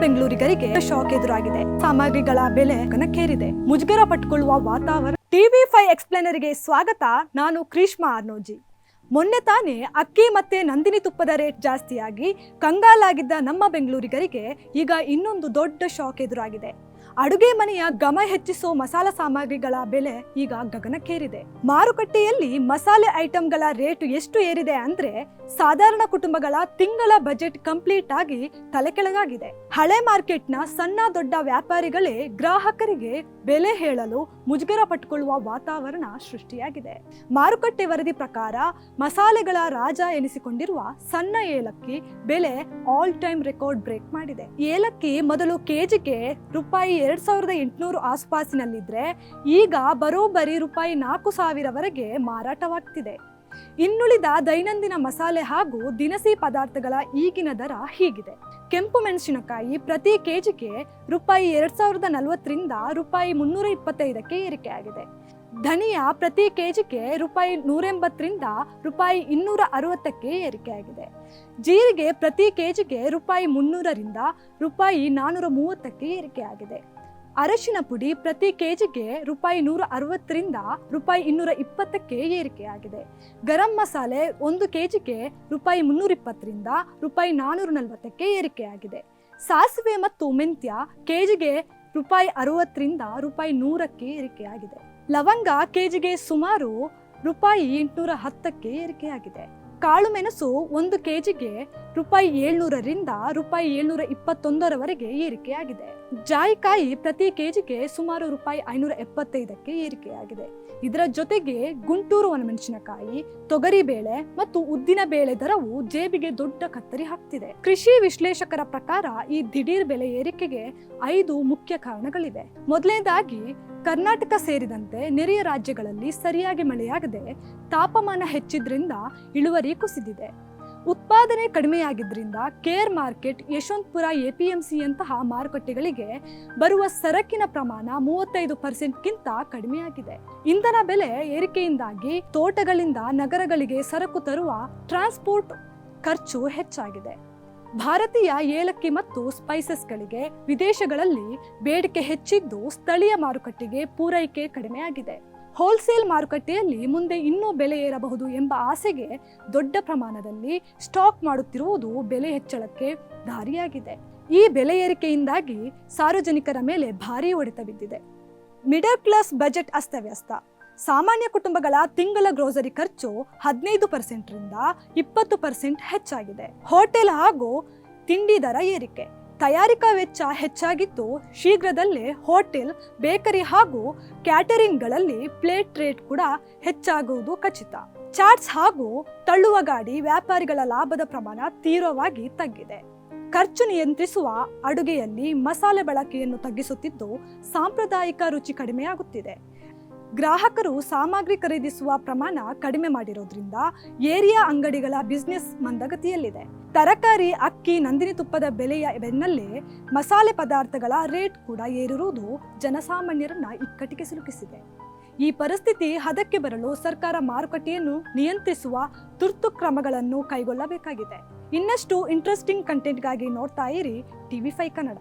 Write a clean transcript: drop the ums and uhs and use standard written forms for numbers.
ಬೆಂಗಳೂರಿಗರಿಗೆ shock ಎದುರಾಗಿದೆ. ಸಾಮಗ್ರಿಗಳ ಬೆಲೆ ಗಗನಕ್ಕೇರಿದೆ. ಮುಜುಗರ ಪಟ್ಟುಕೊಳ್ಳುವ ವಾತಾವರಣ. TV5 ಎಕ್ಸ್ಪ್ಲೇನರ್ಗೆ ಸ್ವಾಗತ. ನಾನು ಕ್ರೀಷ್ಮಾ ಆರ್ನೋಜಿ. ಮೊನ್ನೆ ತಾನೇ ಅಕ್ಕಿ ಮತ್ತೆ ನಂದಿನಿ ತುಪ್ಪದ ರೇಟ್ ಜಾಸ್ತಿಯಾಗಿ ಕಂಗಾಲಾಗಿದ್ದ ನಮ್ಮ ಬೆಂಗಳೂರಿಗರಿಗೆ ಈಗ ಇನ್ನೊಂದು ದೊಡ್ಡ ಶಾಕ್ ಎದುರಾಗಿದೆ. ಅಡುಗೆ ಮನೆಯ ಘಮ ಹೆಚ್ಚಿಸೋ ಮಸಾಲಾ ಸಾಮಗ್ರಿಗಳ ಬೆಲೆ ಈಗ ಗಗನಕ್ಕೇರಿದೆ. ಮಾರುಕಟ್ಟೆಯಲ್ಲಿ ಮಸಾಲೆ ಐಟಂಗಳ ರೇಟ್ ಎಷ್ಟು ಏರಿದೆ ಅಂದ್ರೆ ಸಾಧಾರಣ ಕುಟುಂಬಗಳ ತಿಂಗಳ ಬಜೆಟ್ ಕಂಪ್ಲೀಟ್ ಆಗಿ ತಲೆಕೆಳಗಾಗಿದೆ. ಹಳೆ ಮಾರ್ಕೆಟ್ನ ಸಣ್ಣ ದೊಡ್ಡ ವ್ಯಾಪಾರಿಗಳೇ ಗ್ರಾಹಕರಿಗೆ ಬೆಲೆ ಹೇಳಲು ಮುಜುಗರ ಪಟ್ಟುಕೊಳ್ಳುವ ವಾತಾವರಣ ಸೃಷ್ಟಿಯಾಗಿದೆ. ಮಾರುಕಟ್ಟೆ ವರದಿ ಪ್ರಕಾರ ಮಸಾಲೆಗಳ ರಾಜ ಎನಿಸಿಕೊಂಡಿರುವ ಸಣ್ಣ ಏಲಕ್ಕಿ ಬೆಲೆ ಆಲ್ ಟೈಮ್ ರೆಕಾರ್ಡ್ ಬ್ರೇಕ್ ಮಾಡಿದೆ. ಏಲಕ್ಕಿ ಮೊದಲು ಕೆಜಿಗೆ ರೂಪಾಯಿ 2800 ಆಸುಪಾಸಿನಲ್ಲಿದ್ರೆ ಈಗ ಬರೋಬ್ಬರಿ ರೂಪಾಯಿ 4000ವರೆಗೆ ಮಾರಾಟವಾಗ್ತಿದೆ. ಇನ್ನುಳಿದ ದೈನಂದಿನ ಮಸಾಲೆ ಹಾಗೂ ದಿನಸಿ ಪದಾರ್ಥಗಳ ಈಗಿನ ದರ ಹೀಗಿದೆ. ಕೆಂಪು ಮೆಣಸಿನಕಾಯಿ ಪ್ರತಿ ಕೆಜಿಗೆ ರೂಪಾಯಿ 2040ರಿಂದ ರೂಪಾಯಿ 325ಕ್ಕೆ ಏರಿಕೆಯಾಗಿದೆ. ಧನಿಯಾ ಪ್ರತಿ ಕೆಜಿಗೆ ರೂಪಾಯಿ 180ರಿಂದ ರೂಪಾಯಿ 260ಕ್ಕೆ ಏರಿಕೆಯಾಗಿದೆ. ಜೀರಿಗೆ ಪ್ರತಿ ಕೆಜಿಗೆ ರೂಪಾಯಿ 300ರಿಂದ ರೂಪಾಯಿ 430ಕ್ಕೆ ಏರಿಕೆಯಾಗಿದೆ. ಅರಶಿನ ಪುಡಿ ಪ್ರತಿ ಕೆಜಿಗೆ ರೂಪಾಯಿ 160ರಿಂದ ರೂಪಾಯಿ 220ಕ್ಕೆ ಏರಿಕೆಯಾಗಿದೆ. ಗರಂ ಮಸಾಲೆ 1 ಕೆಜಿಗೆ ರೂಪಾಯಿ 320ರಿಂದ ರೂಪಾಯಿ 440ಕ್ಕೆ ಏರಿಕೆಯಾಗಿದೆ. ಸಾಸಿವೆ ಮತ್ತು ಮೆಂತ್ಯ ಕೆಜಿಗೆ ರೂಪಾಯಿ 60ರಿಂದ ರೂಪಾಯಿ 100ಕ್ಕೆ ಏರಿಕೆಯಾಗಿದೆ. ಲವಂಗ ಕೆಜಿಗೆ ಸುಮಾರು ರೂಪಾಯಿ 810ಕ್ಕೆ ಏರಿಕೆಯಾಗಿದೆ. ಕಾಳು ಮೆಣಸು 1 ಕೆಜಿಗೆ ರೂಪಾಯಿ 700ರಿಂದ ರೂಪಾಯಿ 721ರವರೆಗೆ ಏರಿಕೆಯಾಗಿದೆ. ಜಾಯಿಕಾಯಿ ಪ್ರತಿ ಕೆಜಿಗೆ ಸುಮಾರು ರೂಪಾಯಿ 575ಕ್ಕೆ ಏರಿಕೆಯಾಗಿದೆ. ಇದರ ಜೊತೆಗೆ ಗುಂಟೂರು ಒಣಮೆಣಸಿನಕಾಯಿ, ತೊಗರಿಬೇಳೆ ಮತ್ತು ಉದ್ದಿನ ಬೇಳೆ ದರವು ಜೇಬಿಗೆ ದೊಡ್ಡ ಕತ್ತರಿ ಹಾಕ್ತಿದೆ. ಕೃಷಿ ವಿಶ್ಲೇಷಕರ ಪ್ರಕಾರ ಈ ದಿಢೀರ್ ಬೆಲೆ ಏರಿಕೆಗೆ 5 ಮುಖ್ಯ ಕಾರಣಗಳಿವೆ. ಮೊದಲನೇದಾಗಿ ಕರ್ನಾಟಕ ಸೇರಿದಂತೆ ನೆರೆಯ ರಾಜ್ಯಗಳಲ್ಲಿ ಸರಿಯಾಗಿ ಮಳೆಯಾಗದೆ ತಾಪಮಾನ ಹೆಚ್ಚಿದ್ರಿಂದ ಇಳುವರಿ ಕುಸಿದಿದೆ. ಉತ್ಪಾದನೆ ಕಡಿಮೆಯಾಗಿದ್ದರಿಂದ ಕೇರ್ ಮಾರ್ಕೆಟ್, ಯಶವಂತಪುರ ಎಪಿಎಂಸಿಯಂತಹ ಮಾರುಕಟ್ಟೆಗಳಿಗೆ ಬರುವ ಸರಕಿನ ಪ್ರಮಾಣ 35%ಗಿಂತ ಕಡಿಮೆಯಾಗಿದೆ. ಇಂಧನ ಬೆಲೆ ಏರಿಕೆಯಿಂದಾಗಿ ತೋಟಗಳಿಂದ ನಗರಗಳಿಗೆ ಸರಕು ತರುವ ಟ್ರಾನ್ಸ್ಪೋರ್ಟ್ ಖರ್ಚು ಹೆಚ್ಚಾಗಿದೆ. ಭಾರತೀಯ ಏಲಕ್ಕಿ ಮತ್ತು ಸ್ಪೈಸಸ್ಗಳಿಗೆ ವಿದೇಶಗಳಲ್ಲಿ ಬೇಡಿಕೆ ಹೆಚ್ಚಿದ್ದು ಸ್ಥಳೀಯ ಮಾರುಕಟ್ಟೆಗೆ ಪೂರೈಕೆ ಕಡಿಮೆಯಾಗಿದೆ. ಹೋಲ್ಸೇಲ್ ಮಾರುಕಟ್ಟೆಯಲ್ಲಿ ಮುಂದೆ ಇನ್ನೂ ಬೆಲೆ ಏರಬಹುದು ಎಂಬ ಆಸೆಗೆ ದೊಡ್ಡ ಪ್ರಮಾಣದಲ್ಲಿ ಸ್ಟಾಕ್ ಮಾಡುತ್ತಿರುವುದು ಬೆಲೆ ಹೆಚ್ಚಳಕ್ಕೆ ದಾರಿಯಾಗಿದೆ. ಈ ಬೆಲೆ ಏರಿಕೆಯಿಂದಾಗಿ ಸಾರ್ವಜನಿಕರ ಮೇಲೆ ಭಾರೀ ಹೊಡೆತ ಬಿದ್ದಿದೆ. ಮಿಡಲ್ ಕ್ಲಾಸ್ ಬಜೆಟ್ ಅಸ್ತವ್ಯಸ್ತ. ಸಾಮಾನ್ಯ ಕುಟುಂಬಗಳ ತಿಂಗಳ ಗ್ರೋಸರಿ ಖರ್ಚು 15%ರಿಂದ 20% ಹೆಚ್ಚಾಗಿದೆ. ಹೋಟೆಲ್ ಹಾಗೂ ತಿಂಡಿ ದರ ಏರಿಕೆ. ತಯಾರಿಕಾ ವೆಚ್ಚ ಹೆಚ್ಚಾಗಿದ್ದು ಶೀಘ್ರದಲ್ಲೇ ಹೋಟೆಲ್, ಬೇಕರಿ ಹಾಗೂ ಕ್ಯಾಟರಿಂಗ್ಗಳಲ್ಲಿ ಪ್ಲೇಟ್ ರೇಟ್ ಕೂಡ ಹೆಚ್ಚಾಗುವುದು ಖಚಿತ. ಚಾಟ್ಸ್ ಹಾಗೂ ತಳ್ಳುವ ಗಾಡಿ ವ್ಯಾಪಾರಿಗಳ ಲಾಭದ ಪ್ರಮಾಣ ತೀವ್ರವಾಗಿ ತಗ್ಗಿದೆ. ಖರ್ಚು ನಿಯಂತ್ರಿಸುವ ಅಡುಗೆಯಲ್ಲಿ ಮಸಾಲೆ ಬಳಕೆಯನ್ನು ತಗ್ಗಿಸುತ್ತಿದ್ದು ಸಾಂಪ್ರದಾಯಿಕ ರುಚಿ ಕಡಿಮೆಯಾಗುತ್ತಿದೆ. ಗ್ರಾಹಕರು ಸಾಮಗ್ರಿ ಖರೀದಿಸುವ ಪ್ರಮಾಣ ಕಡಿಮೆ ಮಾಡಿರೋದ್ರಿಂದ ಏರಿಯಾ ಅಂಗಡಿಗಳ ಬಿಸ್ನೆಸ್ ಮಂದಗತಿಯಲ್ಲಿದೆ. ತರಕಾರಿ, ಅಕ್ಕಿ, ನಂದಿನಿ ತುಪ್ಪದ ಬೆಲೆಯ ಬೆನ್ನಲ್ಲೇ ಮಸಾಲೆ ಪದಾರ್ಥಗಳ ರೇಟ್ ಕೂಡ ಏರಿರುವುದು ಜನಸಾಮಾನ್ಯರನ್ನ ಇಕ್ಕಟ್ಟಿಗೆ ಸಿಲುಕಿಸಿದೆ. ಈ ಪರಿಸ್ಥಿತಿ ಹದಕ್ಕೆ ಬರಲು ಸರ್ಕಾರ ಮಾರುಕಟ್ಟೆಯನ್ನು ನಿಯಂತ್ರಿಸುವ ತುರ್ತು ಕ್ರಮಗಳನ್ನು ಕೈಗೊಳ್ಳಬೇಕಾಗಿದೆ. ಇನ್ನಷ್ಟು ಇಂಟ್ರೆಸ್ಟಿಂಗ್ ಕಂಟೆಂಟ್ಗಾಗಿ ನೋಡ್ತಾ ಇರಿ TV5 ಕನ್ನಡ.